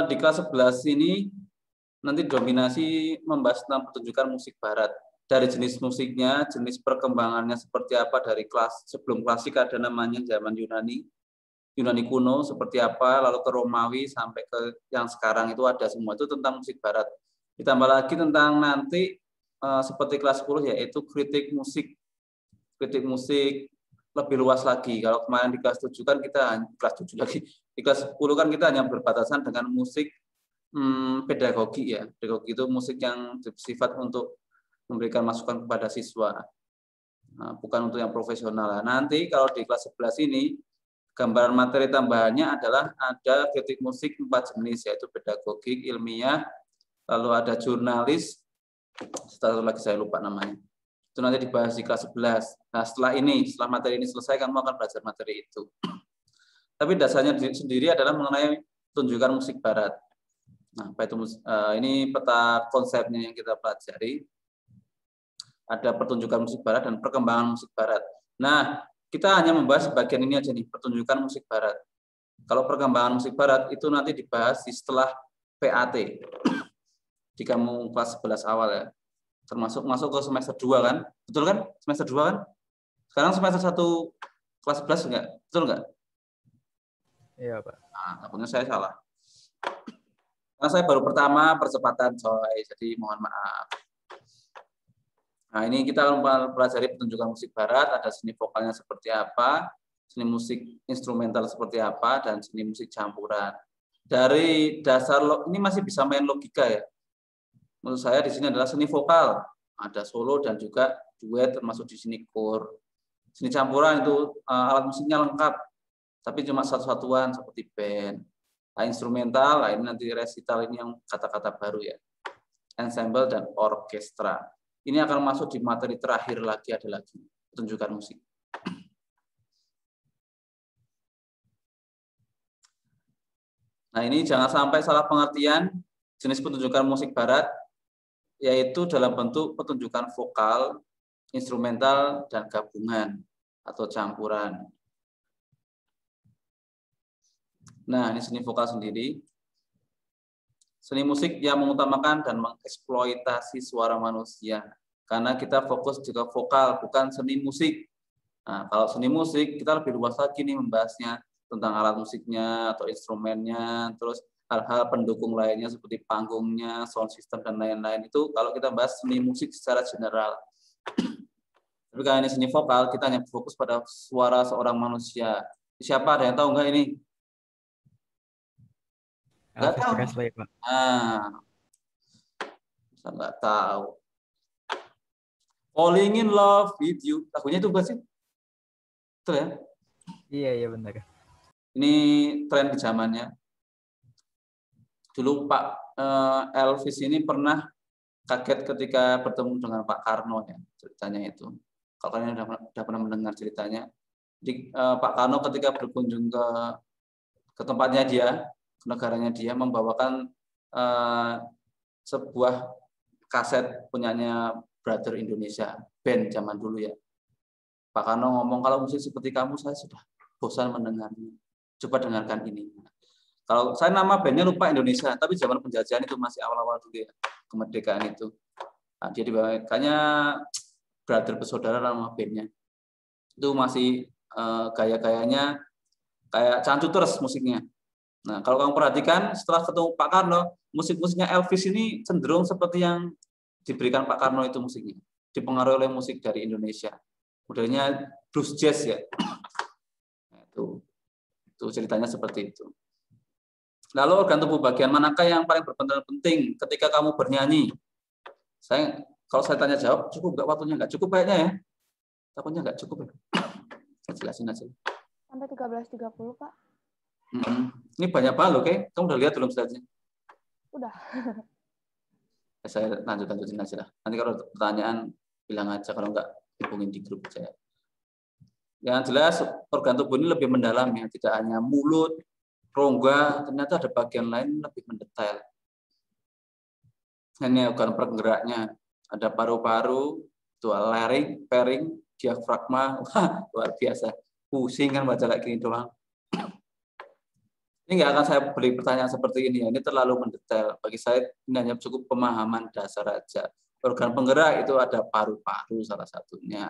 Di kelas 11 ini nanti dominasi membahas tentang pertunjukan musik barat. Dari jenis musiknya, jenis perkembangannya seperti apa dari kelas sebelum klasik ada namanya zaman Yunani kuno seperti apa, lalu ke Romawi sampai ke yang sekarang itu ada semua itu tentang musik barat. Ditambah lagi tentang nanti seperti kelas 10 yaitu kritik musik lebih luas lagi. Kalau kemarin di kelas 7 kan kita kelas 7 lagi. Di kelas 10 kan kita hanya berbatasan dengan musik pedagogi ya. Pedagogi itu musik yang bersifat untuk memberikan masukan kepada siswa. Nah, bukan untuk yang profesional. Nanti kalau di kelas 11 ini gambaran materi tambahannya adalah ada kritik musik 4 jenis yaitu pedagogik, ilmiah, lalu ada jurnalis, satu lagi saya lupa namanya. Itu nanti dibahas di kelas 11. Nah, setelah materi ini selesai, kamu akan belajar materi itu. Tapi dasarnya sendiri adalah mengenai pertunjukan musik barat. Nah, apa itu ini peta konsepnya yang kita pelajari. Ada pertunjukan musik barat dan perkembangan musik barat. Nah, kita hanya membahas bagian ini aja nih, pertunjukan musik barat. Kalau perkembangan musik barat itu nanti dibahas di setelah PAT. Di kamu kelas 11 awal ya. Termasuk masuk ke semester 2 kan? Betul kan? Semester 2 kan? Sekarang semester 1 kelas 11 enggak? Betul enggak? Iya, Pak. Nah, takutnya saya salah. Karena saya baru pertama percepatan coy, jadi mohon maaf. Nah, ini kita mempelajari pertunjukan musik barat, ada seni vokalnya seperti apa, seni musik instrumental seperti apa, dan seni musik campuran. Dari dasar ini masih bisa main logika ya. Menurut saya di sini adalah seni vokal, ada solo dan juga duet termasuk di sini chord. Seni campuran itu alat musiknya lengkap, tapi cuma satu-satuan seperti band. Nah, instrumental, ini nanti resital ini yang kata-kata baru ya. Ensemble dan orkestra. Ini akan masuk di materi terakhir lagi, ada lagi pertunjukan musik. Nah, ini jangan sampai salah pengertian jenis pertunjukan musik barat, yaitu dalam bentuk pertunjukan vokal, instrumental, dan gabungan atau campuran. Nah, ini seni vokal sendiri. Seni musik yang mengutamakan dan mengeksploitasi suara manusia. Karena kita fokus juga vokal, bukan seni musik. Nah, kalau seni musik, kita lebih luas lagi nih membahasnya tentang alat musiknya atau instrumennya, terus hal-hal pendukung lainnya seperti panggungnya, sound system, dan lain-lain. Itu kalau kita bahas seni musik secara general. Tapi kalau ini seni vokal, kita hanya fokus pada suara seorang manusia. Siapa? Ada yang tahu nggak ini? Nggak tahu. Pak. Bisa nggak tahu. Falling in love with you. Lagunya itu bukan sih? Betul ya? Iya benar. Ini tren di zamannya. Dulu Pak Elvis ini pernah kaget ketika bertemu dengan Pak Karno ya, ceritanya itu. Kalau kalian sudah pernah mendengar ceritanya, Pak Karno ketika berkunjung ke tempatnya dia, ke negaranya dia, membawakan sebuah kaset punyanya Brother Indonesia, band zaman dulu ya. Pak Karno ngomong, kalau musik seperti kamu saya sudah bosan mendengarnya. Coba dengarkan ini. Kalau saya nama bandnya lupa Indonesia, tapi zaman penjajahan itu masih awal-awal dulu ya, kemerdekaan itu. Nah, dia kayaknya brother bersaudara nama bandnya. Itu masih gaya-gayanya kayak cancu terus musiknya. Nah, kalau kamu perhatikan setelah ketemu Pak Karno, musik-musiknya Elvis ini cenderung seperti yang diberikan Pak Karno itu musiknya. Dipengaruhi oleh musik dari Indonesia. Modelnya blues jazz ya. Nah, itu ceritanya seperti itu. Lalu organ tubuh bagian manakah yang paling berperan penting ketika kamu bernyanyi? Kalau saya tanya jawab, cukup nggak waktunya? Nggak cukup kayaknya ya. Takutnya nggak cukup ya. Jelasin aja. Sampai 13.30, Pak. Ini banyak banget loh, oke? Kamu udah lihat belum slide-nya? Udah. Saya lanjutin aja lah. Nanti kalau pertanyaan bilang aja, kalau nggak hubungin di grup saya. Yang jelas organ tubuh ini lebih mendalam ya, tidak hanya mulut, rongga, ternyata ada bagian lain lebih mendetail. Ini organ penggeraknya, ada paru-paru, itu larynx, pharynx, diafragma, wah luar biasa. Pusing kan baca kayak gini doang. Ini nggak akan saya beri pertanyaan seperti ini ya. Ini terlalu mendetail. Bagi saya ini hanya cukup pemahaman dasar aja. Organ penggerak itu ada paru-paru salah satunya.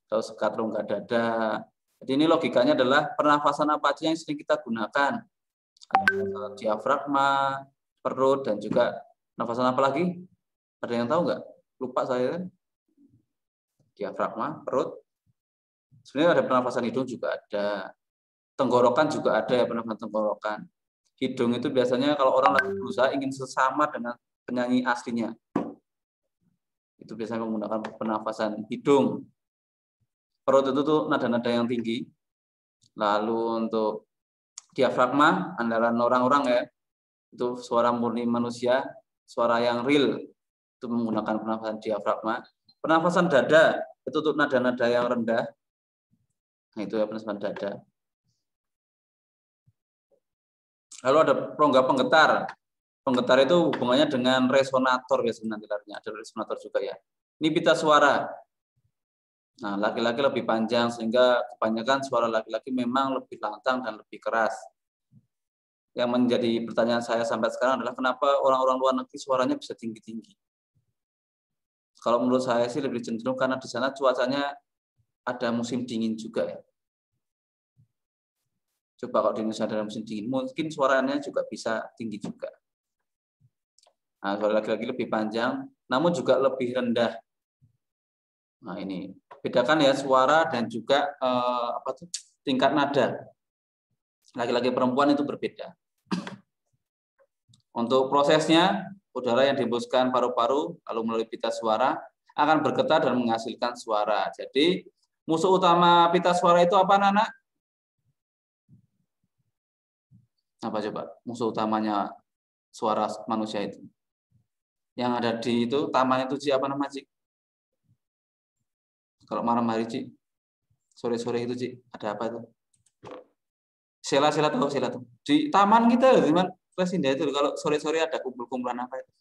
Atau sekat rongga dada. Jadi ini logikanya adalah pernafasan apa aja yang sering kita gunakan. Ada diafragma, perut, dan juga nafasan apa lagi? Ada yang tahu nggak? Lupa saya. Diafragma, perut. Sebenarnya ada pernafasan hidung juga ada. Tenggorokan juga ada ya, pernafasan tenggorokan. Hidung itu biasanya kalau orang lagi berusaha ingin sesama dengan penyanyi aslinya. Itu biasanya menggunakan pernafasan hidung. Perut itu tuh nada-nada yang tinggi. Lalu untuk diafragma, andalan orang-orang ya, itu suara murni manusia, suara yang real, itu menggunakan pernafasan diafragma. Pernafasan dada, itu untuk nada-nada yang rendah. Nah, itu ya pernafasan dada. Lalu ada rongga penggetar. Penggetar itu hubungannya dengan resonator ya sebenarnya. Ada resonator juga ya. Ini pita suara. Nah, laki-laki lebih panjang sehingga kebanyakan suara laki-laki memang lebih lantang dan lebih keras. Yang menjadi pertanyaan saya sampai sekarang adalah kenapa orang-orang luar negeri suaranya bisa tinggi-tinggi. Kalau menurut saya sih lebih cenderung karena di sana cuacanya ada musim dingin juga ya. Coba kalau di Indonesia ada musim dingin, mungkin suaranya juga bisa tinggi juga. Nah, suara laki-laki lebih panjang, namun juga lebih rendah. Nah, ini bedakan ya suara dan juga tingkat nada. Laki-laki perempuan itu berbeda. Untuk prosesnya, udara yang dihembuskan paru-paru lalu melalui pita suara akan bergetar dan menghasilkan suara. Jadi, musuh utama pita suara itu apa, Nana? Apa coba musuh utamanya suara manusia itu? Yang ada di itu taman itu Ci, apa nama Ci? Kalau malam hari Ci, sore-sore itu Ci, ada apa itu? Sela-sela tahu sela tuh. Di taman kita di mana Presiden itu kalau sore-sore ada kumpul-kumpulan apa itu?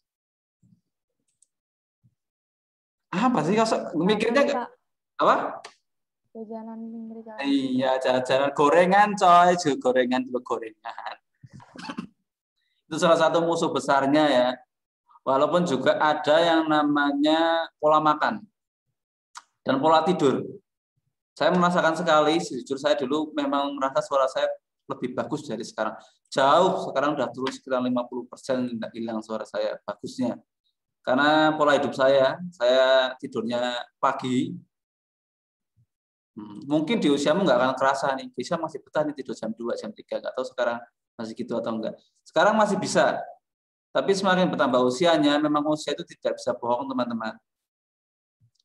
Apa sih kalau mikirnya enggak? Apa? Jajanan pinggir jalan. Iya, jajanan gorengan coy, gorengan juga gorengan. Itu salah satu musuh besarnya ya. Walaupun juga ada yang namanya pola makan dan pola tidur. Saya merasakan sekali, jujur saya dulu memang merasa suara saya lebih bagus dari sekarang. Jauh, sekarang udah turun sekitar 50% hilang suara saya bagusnya. Karena pola hidup saya tidurnya pagi. Mungkin di usiamu nggak akan kerasa nih, bisa masih betah nih tidur jam 2, jam 3, nggak tahu sekarang masih gitu atau enggak. Sekarang masih bisa, tapi semakin bertambah usianya, memang usia itu tidak bisa bohong teman-teman.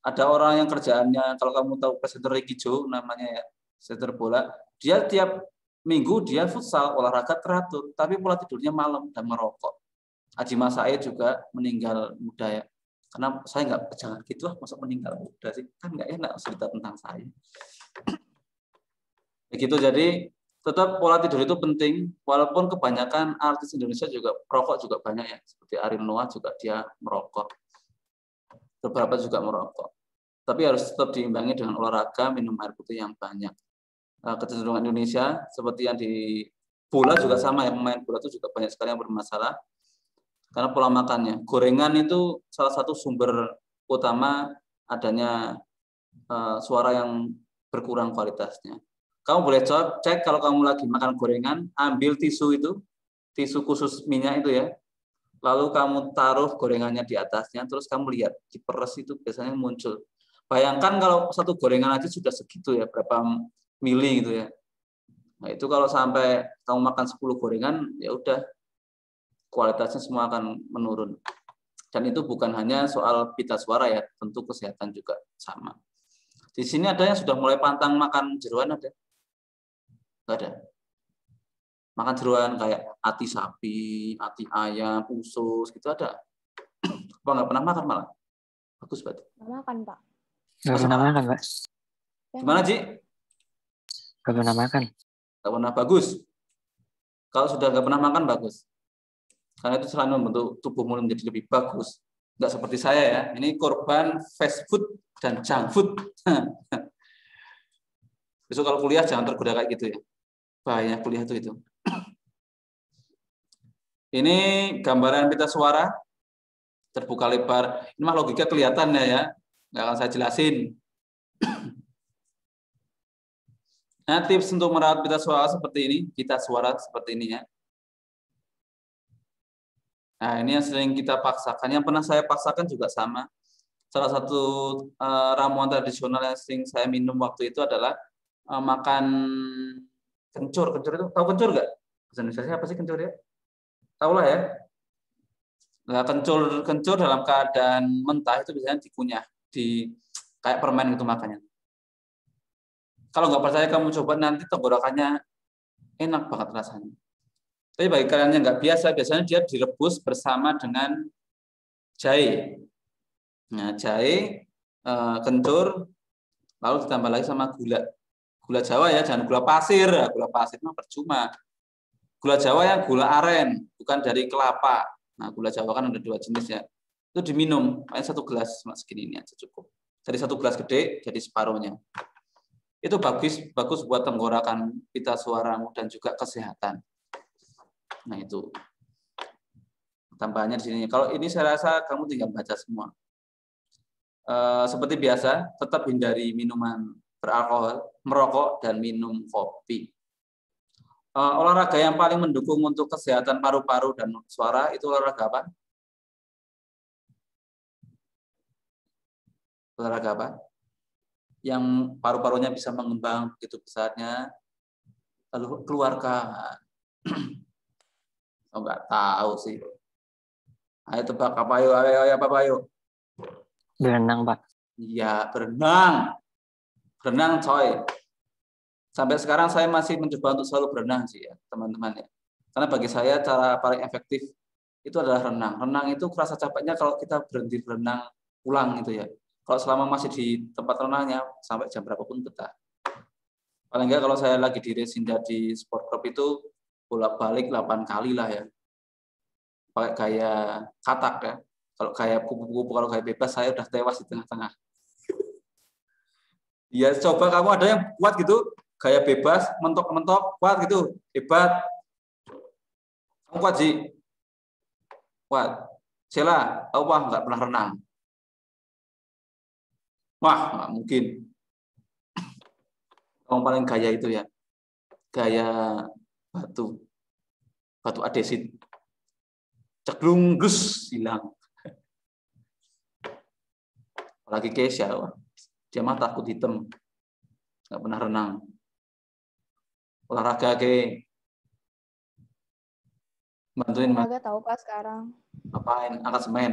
Ada orang yang kerjaannya, kalau kamu tahu presenter Ricky Joe namanya ya, presenter bola, dia tiap minggu dia futsal, olahraga teratur, tapi pola tidurnya malam dan merokok. Haji Mas Said juga meninggal muda ya. Karena saya nggak jangan gitu lah, masa meninggal muda sih, kan nggak enak cerita tentang saya. Begitu, jadi tetap pola tidur itu penting, walaupun kebanyakan artis Indonesia juga perokok juga banyak ya, seperti Ariel Noah juga dia merokok, beberapa juga merokok. Tapi harus tetap diimbangi dengan olahraga, minum air putih yang banyak. Kecenderungan Indonesia seperti yang di bola juga sama ya, pemain bola itu juga banyak sekali yang bermasalah karena pola makannya. Gorengan itu salah satu sumber utama adanya suara yang berkurang kualitasnya. Kamu boleh cek kalau kamu lagi makan gorengan, ambil tisu itu, tisu khusus minyak itu ya, lalu kamu taruh gorengannya di atasnya, terus kamu lihat, diperes itu biasanya muncul. Bayangkan kalau satu gorengan aja sudah segitu ya, berapa mili gitu ya. Nah itu kalau sampai kamu makan 10 gorengan, ya udah, kualitasnya semua akan menurun. Dan itu bukan hanya soal pita suara ya, tentu kesehatan juga sama. Di sini ada yang sudah mulai pantang makan jeroan, ada? Nggak ada. Makan jeroan kayak ati sapi, ati ayam, usus, gitu ada. Apa nggak pernah makan malah? Bagus banget. Nggak makan, Pak. Nggak pernah makan, Pak. Gimana, Ji? Nggak pernah makan. Nggak pernah, bagus. Kalau sudah nggak pernah makan, bagus. Karena itu selalu membentuk tubuhmu menjadi lebih bagus. Nggak seperti saya ya. Ini korban fast food dan junk food. Besok kalau kuliah jangan tergoda kayak gitu ya. Bahaya kuliah itu. Ini gambaran pita suara terbuka lebar. Ini mah logika kelihatan ya. Nggak akan saya jelasin. Nah, tips untuk merawat pita suara seperti ini, ya. Nah, ini yang sering kita paksakan. Yang pernah saya paksakan juga sama. Salah satu ramuan tradisional yang sering saya minum waktu itu adalah makan kencur. Kencur itu, tahu kencur nggak? Bahasa Indonesia apa sih kencur ya? Tahu lah ya. Nah, kencur dalam keadaan mentah itu biasanya dikunyah, kayak permen gitu makanya. Kalau nggak percaya kamu coba, nanti tenggorokannya enak banget rasanya. Tapi bagi kalian yang nggak biasa, biasanya dia direbus bersama dengan jahe. Nah, jahe, kencur, lalu ditambah lagi sama gula. Gula Jawa ya, jangan gula pasir. Gula pasir mah percuma. Gula Jawa yang gula aren, bukan dari kelapa. Nah, gula Jawa kan ada 2 jenis ya. Itu diminum, paling 1 gelas segini ini aja cukup. Dari 1 gelas gede jadi separuhnya. Itu bagus buat tenggorokan, pita suaramu, dan juga kesehatan. Nah, itu tambahannya di sini. Kalau ini saya rasa kamu tinggal baca semua. Seperti biasa, tetap hindari minuman beralkohol, merokok, dan minum kopi. Olahraga yang paling mendukung untuk kesehatan paru-paru dan suara itu olahraga apa? Olahraga apa? Yang paru-parunya bisa mengembang begitu besarnya, lalu keluarkan. Oh, nggak tahu sih. Ayo tebak apa yuk? Ayo apa yuk? Berenang, Pak. Iya, berenang. Berenang, coy. Sampai sekarang saya masih mencoba untuk selalu berenang sih ya, teman-teman ya. Karena bagi saya cara paling efektif itu adalah renang. Renang itu kerasa capeknya kalau kita berhenti berenang pulang gitu ya. Kalau selama masih di tempat renangnya sampai jam berapapun betah. Paling enggak kalau saya lagi di Resinda di sport club itu bolak-balik 8 kali lah ya. Pakai gaya katak ya. Kalau gaya kupu-kupu, kalau gaya bebas saya udah tewas di tengah-tengah. Ya coba kamu ada yang kuat gitu, gaya bebas, mentok-mentok, kuat gitu, hebat. Kamu kuat sih? Kuat. Sela, tahu wah nggak pernah renang. Wah, nggak mungkin. Kamu paling gaya itu ya, gaya batu adesit. Ceklung, gus, hilang. Apalagi Kesha, dia mah takut hitam, nggak pernah renang. Olahraga ke, bantuin mas. Olahraga tahu Pak sekarang. Ngapain? Angkat semen.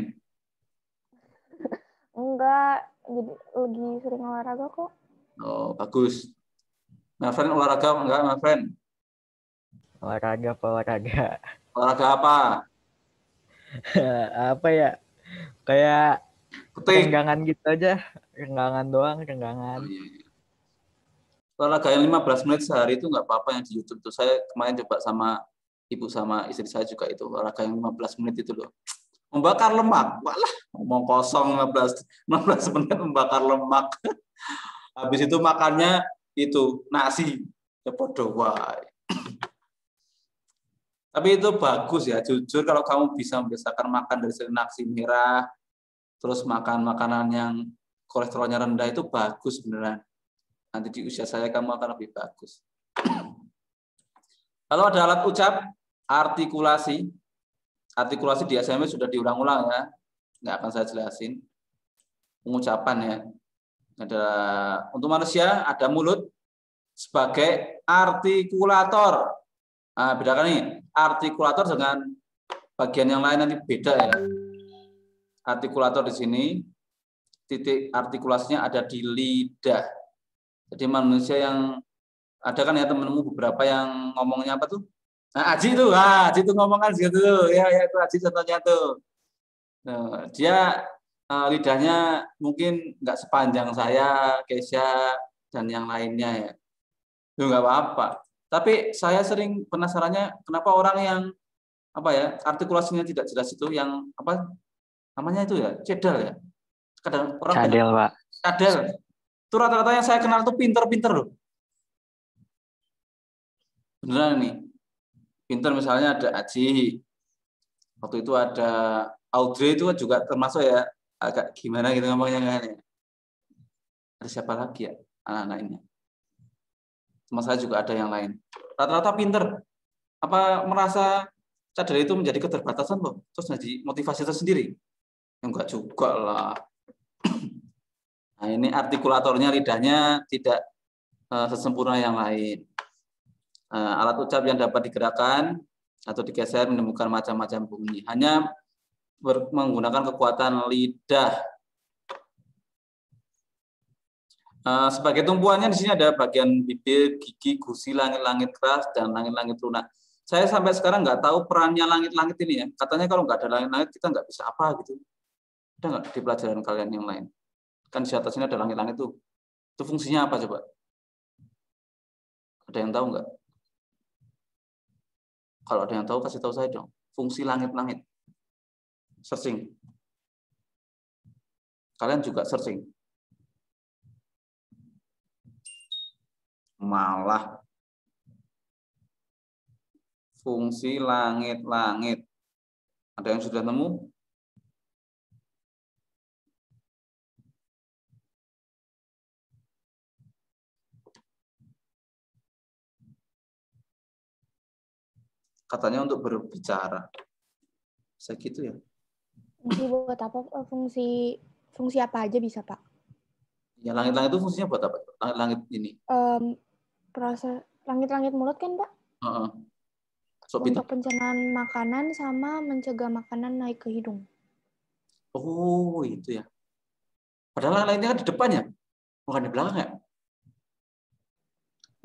Enggak, jadi lagi sering olahraga kok. Oh, bagus. My friend olahraga enggak, my friend? Olahraga, Pak, olahraga. Olahraga apa? Apa ya? Kayak Ketik. renggangan gitu aja. Renggangan doang, renggangan. Oh, iya. Olahraga yang 15 menit sehari itu nggak apa-apa yang di YouTube tuh. Saya kemarin coba sama ibu sama istri saya juga itu. Olahraga yang 15 menit itu loh. Membakar lemak. Walah, ngomong kosong 15 menit membakar lemak. Habis itu makannya itu nasi. Ya podo wae. Tapi itu bagus ya, jujur kalau kamu bisa membiasakan makan dari sering nasi merah, terus makan makanan yang kolesterolnya rendah, itu bagus beneran. Nanti di usia saya kamu akan lebih bagus. Lalu ada alat ucap, artikulasi. Artikulasi di SMS sudah diulang-ulang ya, nggak akan saya jelasin. Pengucapan ya. Ada untuk manusia ada mulut sebagai artikulator. Nah, bedakan nih, artikulator dengan bagian yang lain nanti beda ya. Artikulator di sini, titik artikulasinya ada di lidah. Jadi manusia yang ada kan ya temenmu beberapa yang ngomongnya apa tuh? Nah, Aji tuh ngomong kan gitu. Ya itu Aji contohnya tuh. Nah, dia lidahnya mungkin nggak sepanjang saya, Kesha dan yang lainnya ya. Itu nggak apa-apa. Tapi saya sering penasarannya kenapa orang yang apa ya artikulasinya tidak jelas itu yang apa namanya itu ya cedal ya. Kadang orang Cadel, Pak. cadel. Itu rata-rata yang saya kenal tuh pinter-pinter loh. Beneran nih. Pinter misalnya ada Aji, Waktu itu ada Audrey itu juga termasuk ya agak gimana gitu ngomongnya kan ya. Ada siapa lagi ya anak-anak ini? Sama saya juga ada yang lain. Rata-rata pinter. Apa merasa cadel itu menjadi keterbatasan loh? Terus jadi motivasi tersendiri? Enggak juga lah. Nah ini artikulatornya lidahnya tidak sesempurna yang lain. Alat ucap yang dapat digerakkan atau digeser menemukan macam-macam bunyi. Hanya menggunakan kekuatan lidah. Sebagai tumpuannya di sini ada bagian bibir, gigi, gusi, langit-langit keras, dan langit-langit lunak. Saya sampai sekarang nggak tahu perannya langit-langit ini ya. Katanya kalau nggak ada langit-langit kita nggak bisa apa gitu. Ada nggak di pelajaran kalian yang lain? Kan di atas ini ada langit-langit tuh. Itu fungsinya apa coba? Ada yang tahu nggak? Kalau ada yang tahu kasih tahu saya dong. Fungsi langit-langit. Searching. Kalian juga searching. Malah fungsi langit-langit. Ada yang sudah nemu? Katanya untuk berbicara. Bisa gitu ya? Fungsi buat apa? Fungsi apa aja bisa, Pak? Ya langit-langit itu fungsinya buat apa? Langit-langit ini. Proses langit-langit mulut kan, Pak? Untuk pencernaan makanan sama mencegah makanan naik ke hidung. Oh, itu ya. Padahal lainnya kan di depan ya, bukan di belakang ya?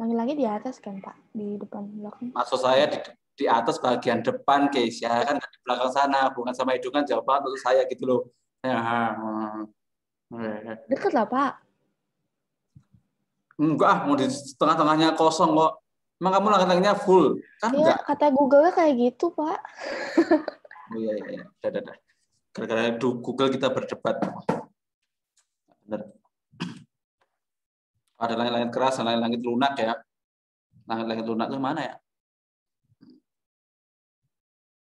Langit-langit di atas kan, Pak? Di depan belakang. Maksud saya di atas bagian depan, guys, ya kan di belakang sana, bukan sama hidungan jawaban untuk saya gitu loh. Dekat lah, Pak. Enggak, mau di tengah-tengahnya kosong kok. Emang kamu langit-langitnya full? Kan Iya, enggak. kata Google-nya kayak gitu, Pak. Oh iya. Dah. Gara-gara Google kita berdebat. Benar. Ada langit-langit keras, langit-langit lunak ya. Langit-langit lunak itu mana ya?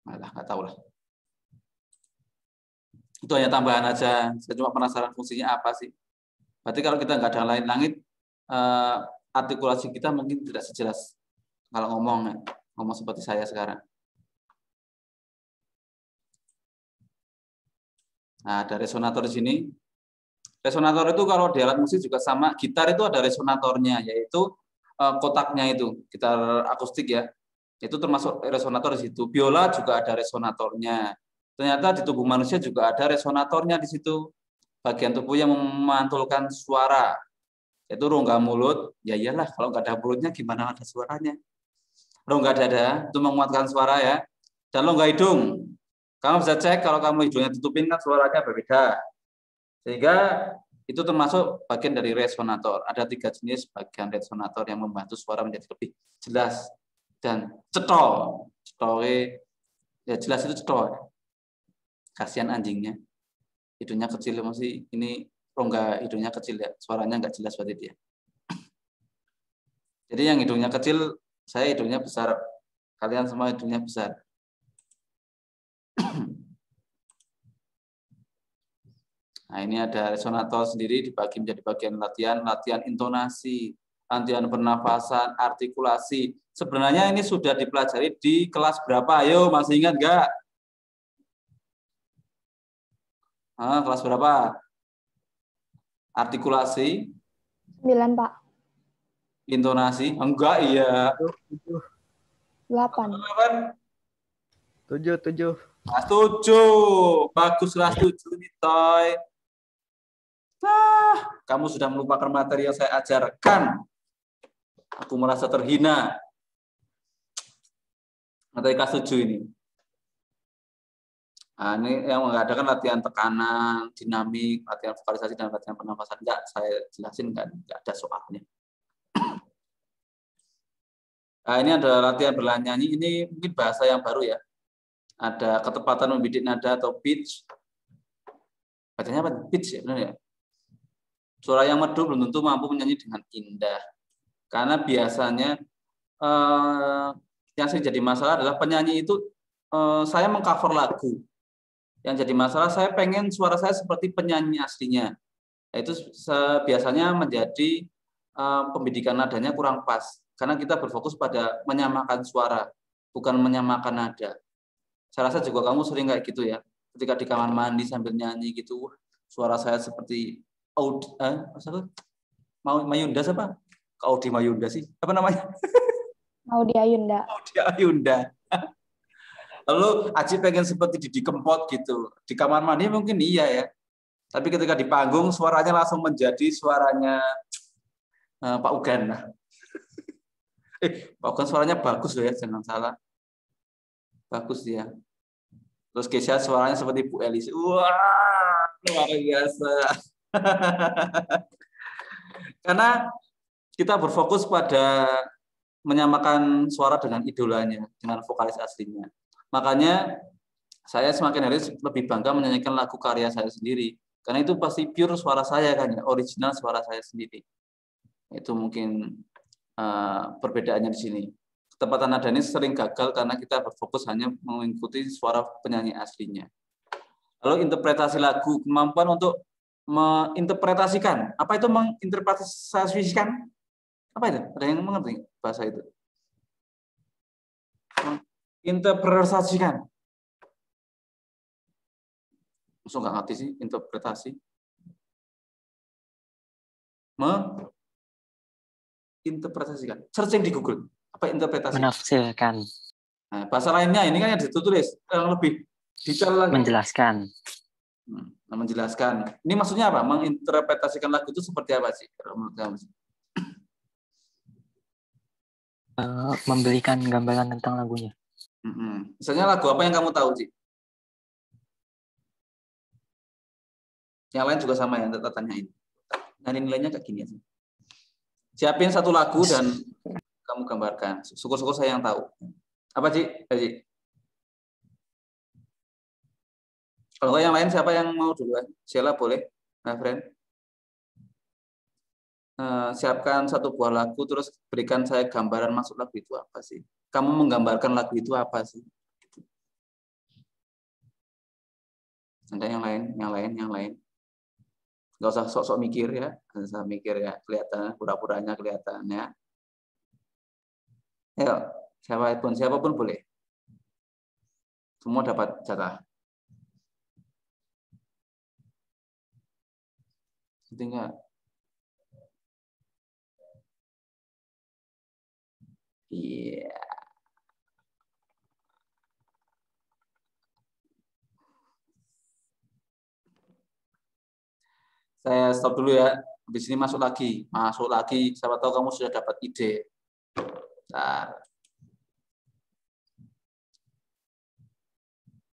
Malah nggak tahu lah. Itu hanya tambahan aja. Saya cuma penasaran fungsinya apa sih. Berarti kalau kita nggak ada langit-langit, artikulasi kita mungkin tidak sejelas kalau ngomong seperti saya sekarang. Nah, ada resonator di sini. Resonator itu kalau di alat musik juga sama. Gitar itu ada resonatornya, yaitu kotaknya itu, gitar akustik ya. Itu termasuk resonator di situ. Biola juga ada resonatornya. Ternyata di tubuh manusia juga ada resonatornya di situ. Bagian tubuh yang memantulkan suara. Itu rongga mulut. Ya iyalah, kalau nggak ada mulutnya gimana ada suaranya. Rongga dada itu menguatkan suara ya. Dan rongga hidung. Kamu bisa cek kalau kamu hidungnya tutupin kan suaranya berbeda. Sehingga itu termasuk bagian dari resonator. Ada 3 jenis bagian resonator yang membantu suara menjadi lebih jelas dan cetol. Ya jelas itu cetol. Kasihan anjingnya. Hidungnya kecil masih ini rongga hidungnya kecil ya. Suaranya nggak jelas berarti dia. Jadi yang hidungnya kecil, saya hidungnya besar. Kalian semua hidungnya besar. Nah, ini ada resonator sendiri dibagi menjadi bagian latihan intonasi, latihan pernafasan, artikulasi. Sebenarnya ini sudah dipelajari di kelas berapa? Ayo, masih ingat nggak? Kelas berapa? Artikulasi. 9, Pak. Intonasi. Enggak, iya. 8. 7. Kelas 7. Bagus kelas 7 nih, Toy. Kamu sudah melupakan materi yang saya ajarkan. Aku merasa terhina. Materi kelas 7 ini. Nah, ini yang mengadakan latihan tekanan, dinamik, latihan vokalisasi, dan latihan pernafasan. Enggak, saya jelasin enggak ada soalnya. Nah, ini ada latihan bernyanyi. Ini mungkin bahasa yang baru ya. Ada ketepatan membidik nada atau pitch. Bacanya apa? Pitch ya, benar ya? Suara yang merdu belum tentu mampu menyanyi dengan indah. Karena biasanya yang sering jadi masalah adalah penyanyi itu saya mengcover lagu. Yang jadi masalah, saya pengen suara saya seperti penyanyi aslinya. Itu biasanya menjadi pembidikan nadanya kurang pas. Karena kita berfokus pada menyamakan suara, bukan menyamakan nada. Saya rasa juga kamu sering kayak gitu ya. Ketika di kamar mandi sambil nyanyi gitu, suara saya seperti Mayunda siapa? Audi Mayunda sih. Apa namanya? Maudy Ayunda. Maudy Ayunda. Lalu Aji pengen seperti Didi Kempot gitu. Di kamar mandi mungkin iya ya. Tapi ketika di panggung suaranya langsung menjadi suaranya Pak Ugan. Pak Ugan suaranya bagus loh ya, jangan salah. Bagus dia. Terus Kesha suaranya seperti Bu Elis. Wah, luar biasa. Karena kita berfokus pada menyamakan suara dengan idolanya, dengan vokalis aslinya. Makanya saya semakin hari lebih bangga menyanyikan lagu karya saya sendiri. Karena itu pasti pure suara saya kan ya, original suara saya sendiri. Itu mungkin perbedaannya di sini. Ketepatan nada ini sering gagal karena kita berfokus hanya mengikuti suara penyanyi aslinya. Lalu interpretasi lagu, kemampuan untuk menginterpretasikan. Apa itu menginterpretasikan? Apa itu? Ada yang mengerti bahasa itu? Interpretasikan. Maksud nggak ngerti sih interpretasi? Menginterpretasikan. Searching di Google. Apa interpretasi? Menafsirkan. Nah, bahasa lainnya ini kan yang ditulis yang lebih detail lagi. Menjelaskan. Menjelaskan. Ini maksudnya apa? Menginterpretasikan lagu itu seperti apa sih? Memberikan gambaran tentang lagunya. Misalnya lagu apa yang kamu tahu, Ci? Yang lain juga sama ya, kita tanyain. Nah, nilainya kayak gini aja. Siapin satu lagu dan kamu gambarkan. Syukur-syukur saya yang tahu. Apa, Ci? Kalau yang lain siapa yang mau duluan? Sheila boleh, nah, friend. Siapkan satu buah lagu, terus berikan saya gambaran maksud lagu itu apa sih? Kamu menggambarkan lagu itu apa sih? Ada yang lain. Nggak usah sok-sok mikir ya, nggak usah mikir ya, kelihatan pura-puranya kelihatan ya. Ayo, siapapun boleh. Semua dapat jatah. Tinggal. Iya. Saya stop dulu ya. Habis ini masuk lagi. Siapa tahu kamu sudah dapat ide. Nah.